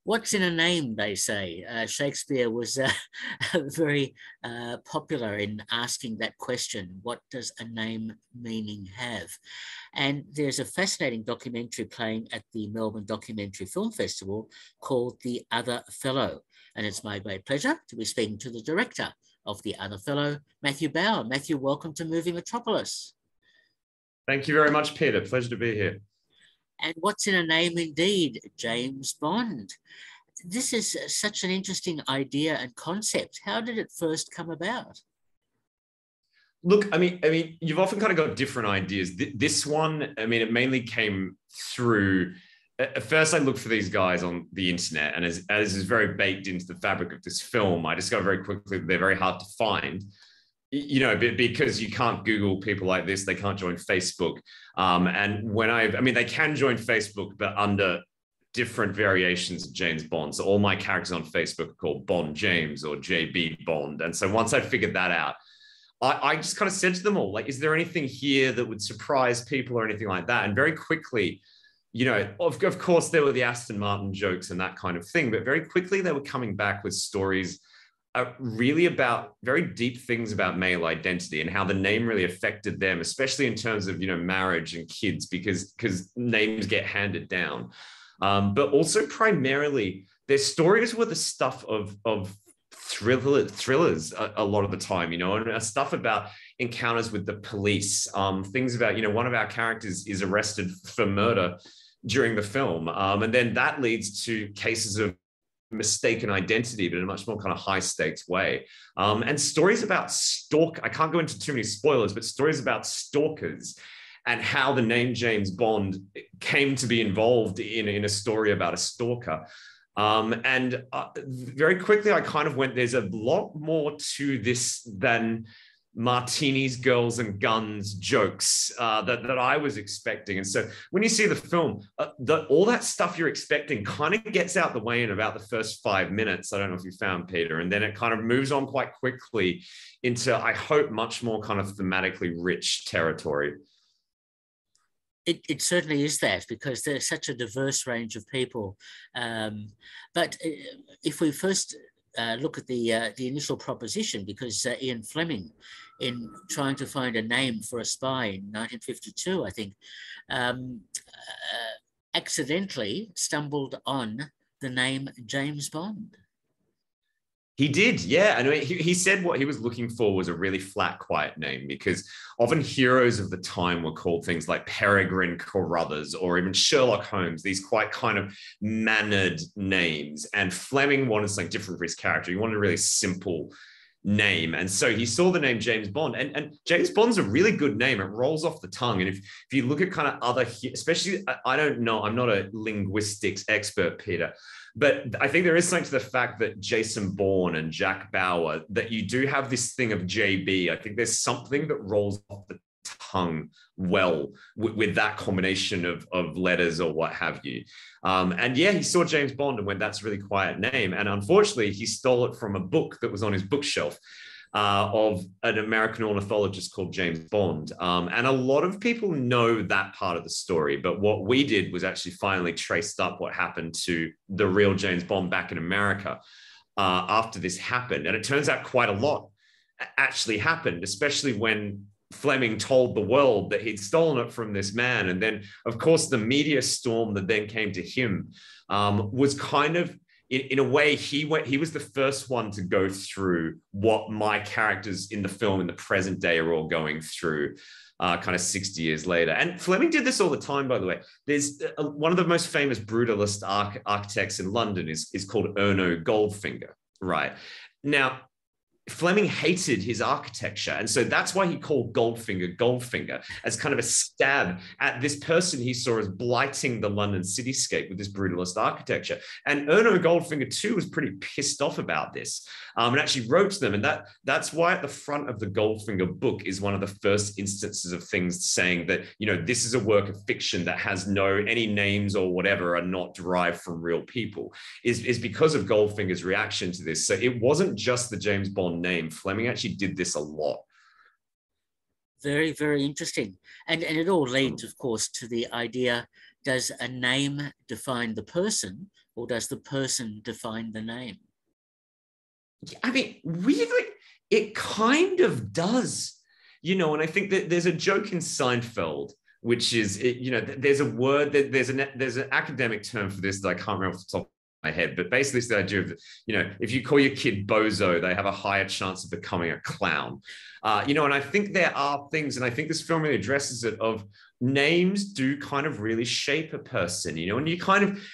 What's in a name, they say. Shakespeare was very popular in asking that question. What does a name meaning have? And there's a fascinating documentary playing at the Melbourne Documentary Film Festival called The Other Fellow. And it's my great pleasure to be speaking to the director of The Other Fellow, Matthew Bauer. Matthew, welcome to Movie Metropolis. Thank you very much, Peter. Pleasure to be here. And what's in a name indeed? James Bond. This is such an interesting idea and concept. How did it first come about? Look, I mean, you've often kind of got different ideas. This one, I mean, it mainly came through. At first, I looked for these guys on the internet, and as is very baked into the fabric of this film, I discovered very quickly that they're very hard to find. You know, because you can't Google people like this, they can't join Facebook. And they can join Facebook, but under different variations of James Bond. So all my characters on Facebook are called Bond James or JB Bond. And so once I figured that out, I just kind of said to them all, like, is there anything here that would surprise people or anything like that? And very quickly, you know, of course, there were the Aston Martin jokes and that kind of thing, but very quickly they were coming back with stories really about very deep things about male identity and how the name really affected them, especially in terms of, you know, marriage and kids, because names get handed down. But also primarily their stories were the stuff of thrillers a lot of the time, you know, and stuff about encounters with the police, things about, you know, one of our characters is arrested for murder during the film. And then that leads to cases of mistaken identity, but in a much more kind of high stakes way. And stories about I can't go into too many spoilers, but stories about stalkers and how the name James Bond came to be involved in a story about a stalker. And very quickly, I kind of went, there's a lot more to this than martinis, girls, and guns jokes that I was expecting. And so when you see the film, all that stuff you're expecting kind of gets out the way in about the first 5 minutes. I don't know if you found, Peter. And then it kind of moves on quite quickly into, I hope, much more kind of thematically rich territory. It certainly is that, because there's such a diverse range of people. But if we first look at the initial proposition, because Ian Fleming, in trying to find a name for a spy in 1952, I think, accidentally stumbled on the name James Bond. He did, yeah. And he said what he was looking for was a really flat, quiet name, because often heroes of the time were called things like Peregrine Carruthers or even Sherlock Holmes, these quite kind of mannered names. And Fleming wanted something different for his character. He wanted a really simple name. And so he saw the name James Bond, and James Bond's a really good name. It rolls off the tongue. And if you look at kind of other, especially, I don't know, I'm not a linguistics expert, Peter, but I think there is something to the fact that Jason Bourne and Jack Bauer, that you do have this thing of JB. I think there's something that rolls off the tongue well with that combination of letters or what have you. And yeah, he saw James Bond and went, that's a really quiet name. And unfortunately, he stole it from a book that was on his bookshelf of an American ornithologist called James Bond. And a lot of people know that part of the story, but what we did was actually finally traced up what happened to the real James Bond back in America after this happened. And it turns out quite a lot actually happened, especially when Fleming told the world that he'd stolen it from this man. And then, of course, the media storm that then came to him was kind of, in a way, he was the first one to go through what my characters in the film in the present day are all going through kind of 60 years later. And Fleming did this all the time, by the way. There's one of the most famous brutalist architects in London is called Erno Goldfinger, right? Now, Fleming hated his architecture. And so that's why he called Goldfinger as kind of a stab at this person he saw as blighting the London cityscape with this brutalist architecture. And Erno Goldfinger too was pretty pissed off about this and actually wrote to them. And that's why at the front of the Goldfinger book is one of the first instances of things saying that, you know, this is a work of fiction that has any names or whatever are not derived from real people, is because of Goldfinger's reaction to this. So it wasn't just the James Bond name. Fleming actually did this a lot. Very, very interesting. And it all leads, of course, to the idea does a name define the person, or does the person define the name? I mean, weirdly, it kind of does, and I think that there's a joke in Seinfeld, which is, there's a word, there's an academic term for this that I can't remember off the top of my head, but basically it's the idea of, if you call your kid bozo, they have a higher chance of becoming a clown. And I think there are things, and I think this film really addresses it, of names do kind of really shape a person, and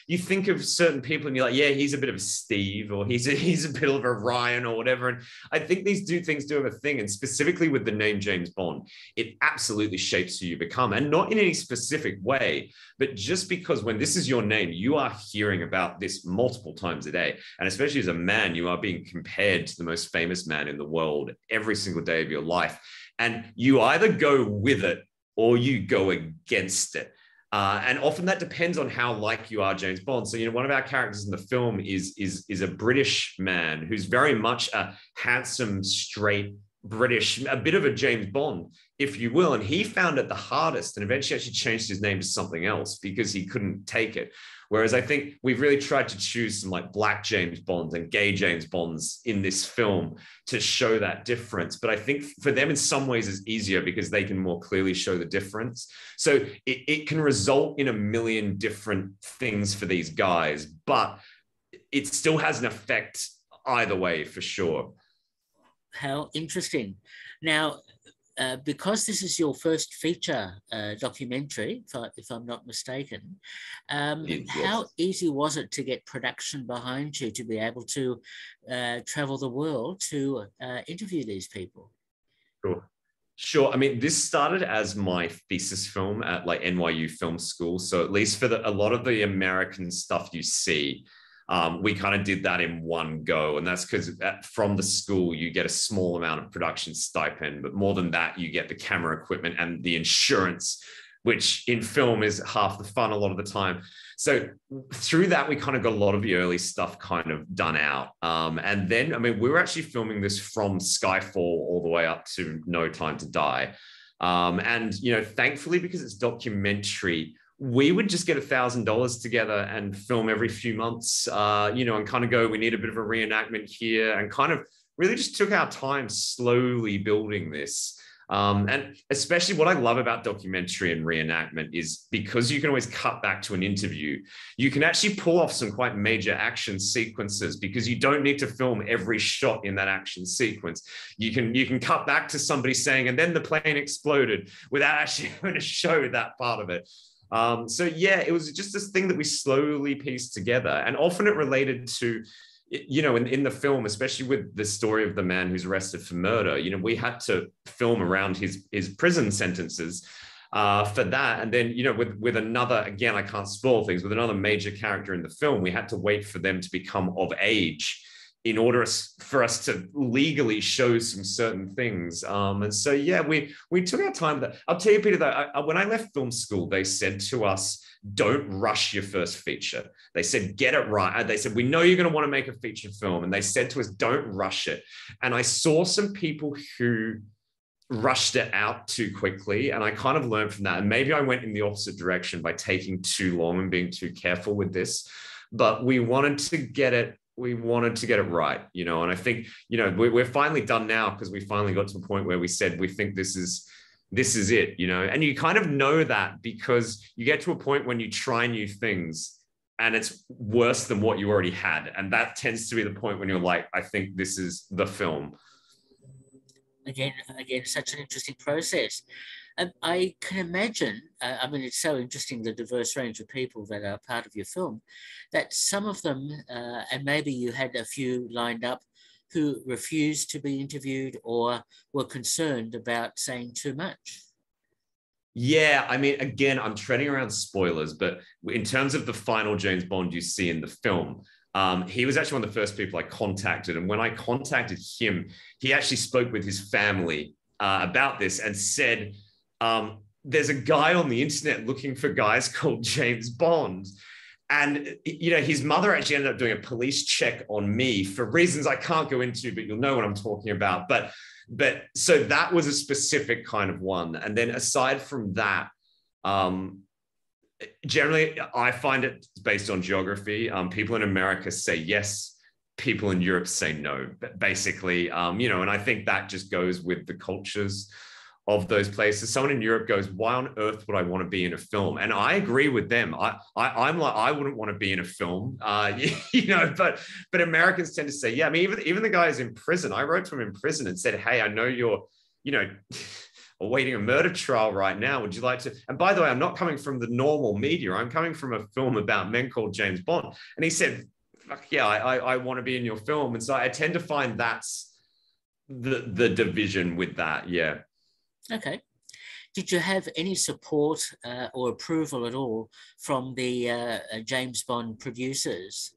you think of certain people and you're like, yeah, he's a bit of a Steve, or he's a bit of a Ryan or whatever. And I think these things do have a thing. And specifically with the name James Bond, it absolutely shapes who you become, and not in any specific way, but just because when this is your name, you are hearing about this multiple times a day. And especially as a man, you are being compared to the most famous man in the world every single day of your life. And you either go with it or you go against it. And often that depends on how like you are James Bond. So, one of our characters in the film is a British man who's very much a handsome, straight British, a bit of a James Bond, if you will. And he found it the hardest, and eventually actually changed his name to something else because he couldn't take it. Whereas I think we've really tried to choose some like black James Bonds and gay James Bonds in this film to show that difference. But I think for them in some ways it's easier because they can more clearly show the difference. So it can result in a million different things for these guys, but it still has an effect either way for sure. How interesting. Now, because this is your first feature documentary, if I'm not mistaken, how easy was it to get production behind you to be able to travel the world to interview these people? Sure. I mean, this started as my thesis film at like NYU Film School. So at least for a lot of the American stuff you see, we kind of did that in one go. And that's because from the school, you get a small amount of production stipend, but more than that, you get the camera equipment and the insurance, which in film is half the fun a lot of the time. So through that, we kind of got a lot of the early stuff kind of done out. And then, I mean, we were actually filming this from Skyfall all the way up to No Time to Die. And, thankfully, because it's documentary, we would just get $1,000 together and film every few months, and kind of go, we need a bit of a reenactment here, and kind of really just took our time slowly building this. And especially what I love about documentary and reenactment is because you can always cut back to an interview, you can actually pull off some quite major action sequences because you don't need to film every shot in that action sequence. You can cut back to somebody saying, and then the plane exploded, without actually going to show that part of it. So yeah, it was just this thing that we slowly pieced together, and often it related to, in the film, especially with the story of the man who's arrested for murder, we had to film around his prison sentences for that. And then, with another, again, I can't spoil things, with another major character in the film, we had to wait for them to become of age in order for us to legally show some certain things. And so, yeah, we took our time. I'll tell you, Peter, though, when I left film school, they said to us, don't rush your first feature. They said, get it right. They said, we know you're going to want to make a feature film. And they said to us, don't rush it. And I saw some people who rushed it out too quickly. And I kind of learned from that. And maybe I went in the opposite direction by taking too long and being too careful with this. But we wanted to get it right, and I think, we're finally done now because we finally got to a point where we said, we think this is it, and you kind of know that because you get to a point when you try new things and it's worse than what you already had. And that tends to be the point when you're like, I think this is the film. Again, such an interesting process. I can imagine, it's so interesting, the diverse range of people that are part of your film, that some of them, and maybe you had a few lined up, who refused to be interviewed or were concerned about saying too much. Yeah, again, I'm treading around spoilers, but in terms of the final James Bond you see in the film, he was actually one of the first people I contacted. And when I contacted him, he actually spoke with his family about this and said, there's a guy on the internet looking for guys called James Bond. And, his mother actually ended up doing a police check on me for reasons I can't go into, but you'll know what I'm talking about. But so that was a specific kind of one. And then aside from that, Generally, I find it based on geography. People in America say yes, people in Europe say no, basically. And I think that just goes with the cultures of those places. Someone in Europe goes, why on earth would I want to be in a film? And I agree with them. I'm like, I wouldn't want to be in a film, but Americans tend to say, yeah. I mean, even the guys in prison, I wrote to him in prison and said, hey, I know you're, awaiting a murder trial right now. Would you like to? And by the way, I'm not coming from the normal media. I'm coming from a film about men called James Bond. And he said, fuck yeah, I want to be in your film. And so I tend to find that's the division with that. Yeah. Okay. Did you have any support or approval at all from the James Bond producers?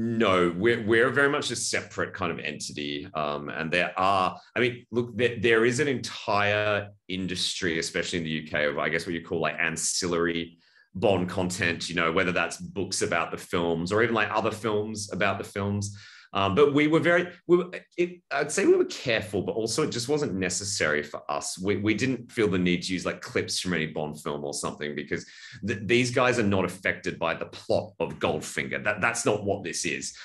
No, we're very much a separate kind of entity. And there is an entire industry, especially in the UK, of, I guess, what you call like ancillary Bond content, whether that's books about the films or even like other films about the films. But I'd say we were careful, but also it just wasn't necessary for us. We didn't feel the need to use like clips from any Bond film or something, because these guys are not affected by the plot of Goldfinger. That's not what this is.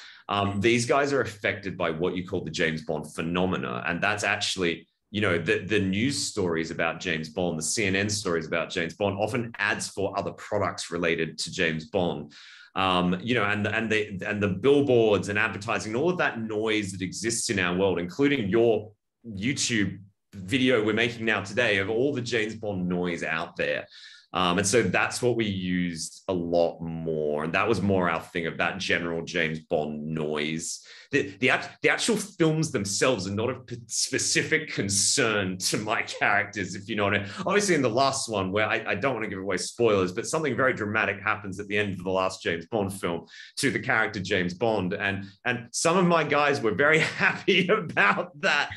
These guys are affected by what you call the James Bond phenomena. And that's actually, the news stories about James Bond, the CNN stories about James Bond, often ads for other products related to James Bond. And the billboards and advertising, all of that noise that exists in our world, including your YouTube video we're making now today, of all the James Bond noise out there. And so that's what we used a lot more. And that was more our thing, of that general James Bond noise. The actual films themselves are not of specific concern to my characters, if you know what I mean. Obviously, in the last one, where I don't want to give away spoilers, but something very dramatic happens at the end of the last James Bond film to the character James Bond. And some of my guys were very happy about that.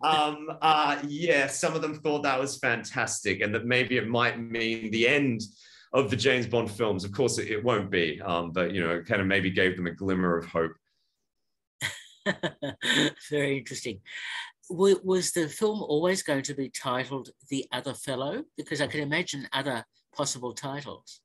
Some of them thought that was fantastic, and that maybe it might mean the end of the James Bond films. Of course, it won't be, but it kind of maybe gave them a glimmer of hope. Very interesting. Was the film always going to be titled The Other Fellow? Because I can imagine other possible titles.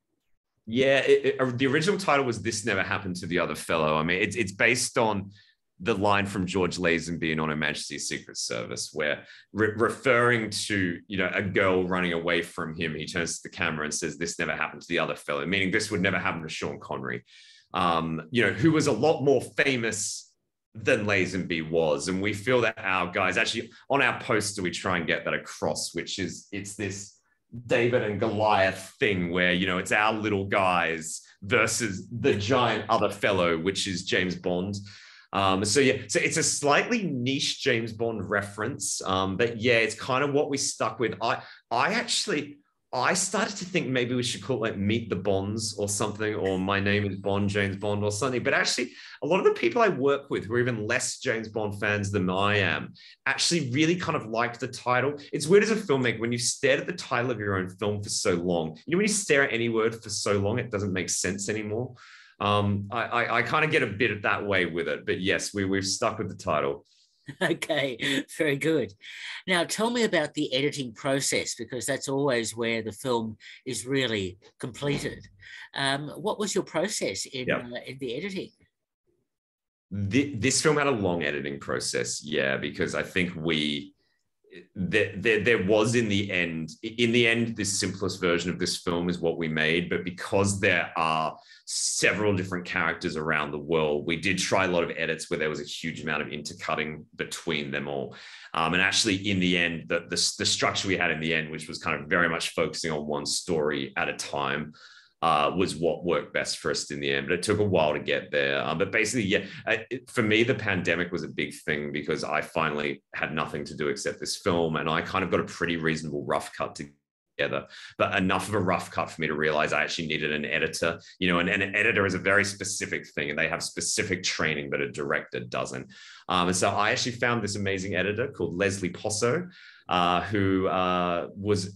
Yeah, the original title was This Never Happened to the Other Fellow. I mean, it's based on the line from George Lazenby in On Her Majesty's Secret Service, where referring to, a girl running away from him, he turns to the camera and says, this never happened to the other fellow, meaning this would never happen to Sean Connery, who was a lot more famous than Lazenby was. And we feel that our guys, actually on our poster, we try and get that across, which is, it's this David and Goliath thing where, it's our little guys versus the giant other fellow, which is James Bond. So it's a slightly niche James Bond reference, but yeah, it's kind of what we stuck with. I started to think maybe we should call it like Meet the Bonds or something, or My Name is Bond, James Bond or something. But actually, a lot of the people I work with who are even less James Bond fans than I am actually really kind of like the title. It's weird as a filmmaker, when you've stared at the title of your own film for so long, when you stare at any word for so long, it doesn't make sense anymore. I kind of get a bit of that way with it, but yes, we've stuck with the title. Okay, very good. Now, tell me about the editing process, because that's always where the film is really completed. What was your process in the editing? This film had a long editing process, because I think there was in the end, the simplest version of this film is what we made. But because there are several different characters around the world, we did try a lot of edits where there was a huge amount of intercutting between them all. And actually, in the end, the structure we had in the end, which was kind of very much focusing on one story at a time, was what worked best for us in the end. But it took a while to get there. But basically, for me, the pandemic was a big thing, because I finally had nothing to do except this film. And I kind of got a pretty reasonable rough cut together, but enough of a rough cut for me to realize I actually needed an editor. And an editor is a very specific thing, and they have specific training, but a director doesn't. And so I actually found this amazing editor called Leslie Posso, who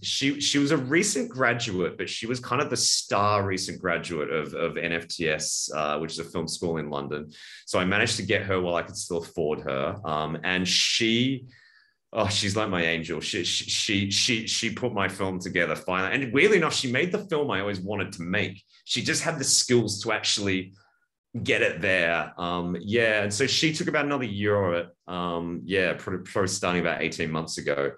she was a recent graduate, but she was kind of the star recent graduate of NFTS, which is a film school in London. So I managed to get her while I could still afford her. And she Oh, she's like my angel. She put my film together finally. And weirdly enough, she made the film I always wanted to make. She just had the skills to actually get it there. Yeah. And so she took about another year of it. Yeah, probably starting about 18 months ago.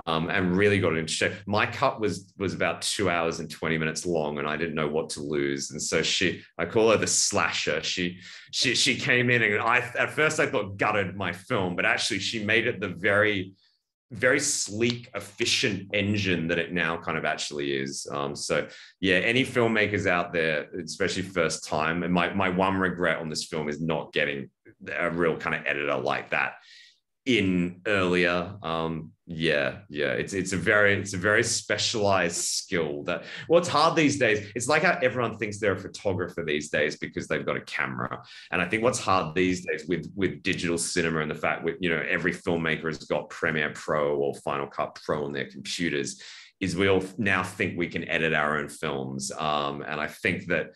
And really got it into shape. My cut was about 2 hours and 20 minutes long, and I didn't know what to lose. And so I call her the slasher. She came in, and at first I thought gutted my film, but actually she made it the very sleek, efficient engine that it now kind of actually is. So yeah, any filmmakers out there, especially first time, and my one regret on this film is not getting a real kind of editor like that in earlier. It's a very specialized skill that, well, it's hard these days. It's like how everyone thinks they're a photographer these days because they've got a camera. And I think what's hard these days with digital cinema and the fact with, every filmmaker has got Premiere Pro or Final Cut Pro on their computers is we all now think we can edit our own films. And I think that,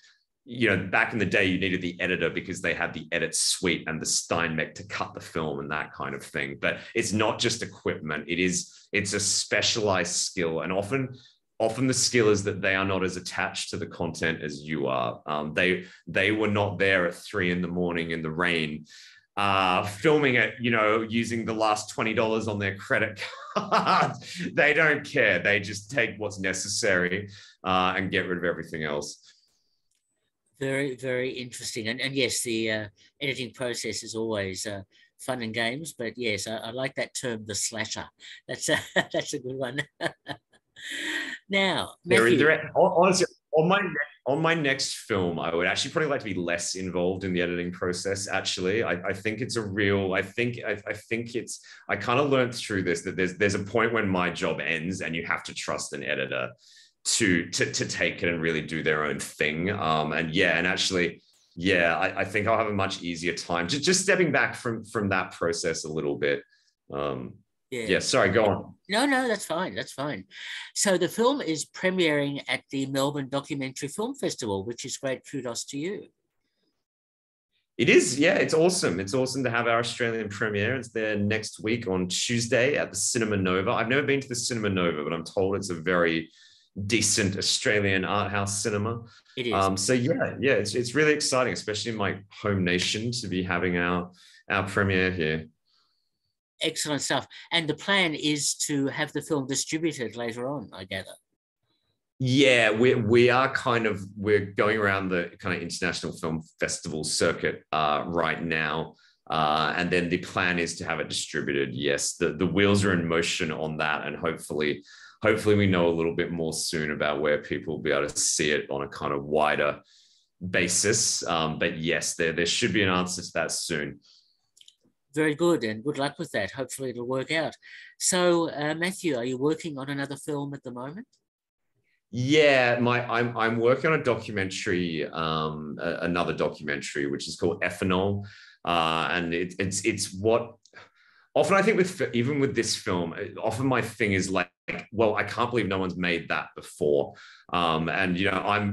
back in the day, you needed the editor because they had the edit suite and the Steinbeck to cut the film and that kind of thing. But it's not just equipment. It's a specialized skill. And often the skill is that they are not as attached to the content as you are. They were not there at 3 a.m. in the rain, filming it, using the last $20 on their credit card. They don't care. They just take what's necessary and get rid of everything else. Very, very interesting. And yes, the editing process is always fun and games, but yes, I like that term, the slasher. That's that's a good one. Now, Matthew. Honestly, on my next film, I would actually probably like to be less involved in the editing process. Actually, I think it's a real. I think it's. I kind of learned through this that there's a point when my job ends, and you have to trust an editor to take it and really do their own thing. I think I'll have a much easier time just stepping back from that process a little bit. Sorry, go on. No, that's fine. That's fine. So the film is premiering at the Melbourne Documentary Film Festival, which is great. Kudos to you. It is, yeah, it's awesome. It's awesome to have our Australian premiere. It's there next week on Tuesday at the Cinema Nova. I've never been to the Cinema Nova, but I'm told it's a very decent Australian art house cinema. It is. It's really exciting, especially in my home nation, to be having our premiere here. Excellent stuff. And the plan is to have the film distributed later on, I gather. Yeah, we're going around the kind of international film festival circuit right now. And then the plan is to have it distributed. Yes, the wheels are in motion on that, and hopefully we know a little bit more soon about where people will be able to see it on a kind of wider basis. But yes, there should be an answer to that soon. Very good, and good luck with that. Hopefully it'll work out. So, Matthew, are you working on another film at the moment? Yeah, I'm working on a documentary, another documentary, which is called Ethanol, and it's what. Often I think even with this film, often my thing is like, well, I can't believe no one's made that before. And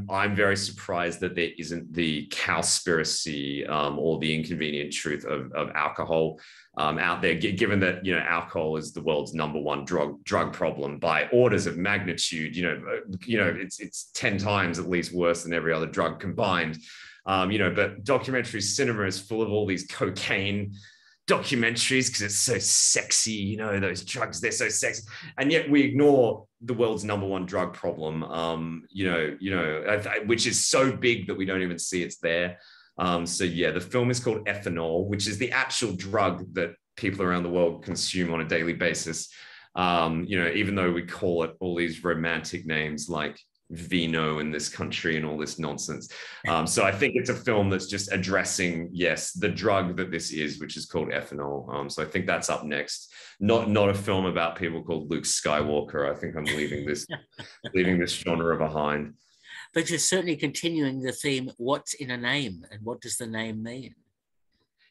I'm very surprised that there isn't the cowspiracy or the inconvenient truth of alcohol out there, given that alcohol is the world's #1 drug problem by orders of magnitude. It's 10 times at least worse than every other drug combined. But documentary cinema is full of all these cocaine documentaries because it's so sexy, those drugs, they're so sexy, and yet we ignore the world's #1 drug problem, which is so big that we don't even see it's there. The film is called Ethanol, which is the actual drug that people around the world consume on a daily basis. Even though we call it all these romantic names like vino in this country and all this nonsense. So I think it's a film that's just addressing, yes, the drug that this is, which is called ethanol. So I think that's up next. Not a film about people called Luke Skywalker. I think I'm leaving this genre behind. But you're certainly continuing the theme, what's in a name and what does the name mean?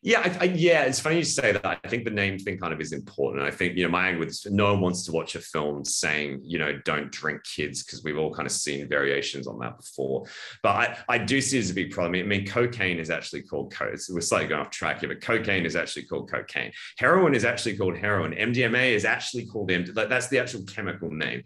Yeah, yeah, it's funny you say that. I think the name thing kind of is important. I think, my angle with this, no one wants to watch a film saying, don't drink kids, because we've all kind of seen variations on that before. But I do see it as a big problem. I mean, cocaine is actually called coke. So we're slightly going off track here, but cocaine is actually called cocaine. Heroin is actually called heroin. MDMA is actually called MDMA. That's the actual chemical name.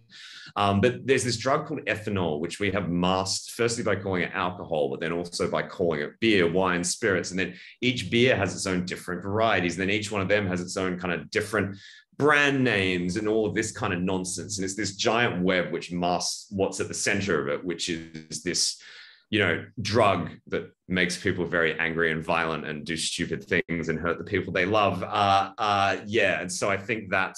But there's this drug called ethanol, which we have masked, firstly by calling it alcohol, but then also by calling it beer, wine, spirits. And then each beer has its own different varieties. And then each one of them has its own kind of different brand names and all of this kind of nonsense. And it's this giant web which masks what's at the center of it, which is this, drug that makes people very angry and violent and do stupid things and hurt the people they love. And so I think I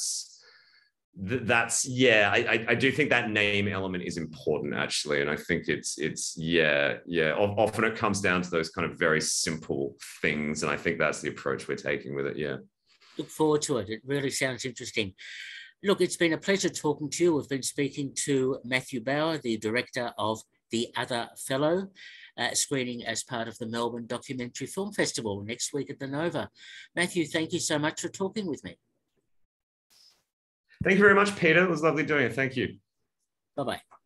do think that name element is important, actually. And I think it's often it comes down to those kind of very simple things. And I think that's the approach we're taking with it. Yeah. Look forward to it. It really sounds interesting. Look, it's been a pleasure talking to you. We've been speaking to Matthew Bauer, the director of The Other Fellow, screening as part of the Melbourne Documentary Film Festival next week at the Nova. Matthew, thank you so much for talking with me. Thank you very much, Peter. It was lovely doing it. Thank you. Bye-bye.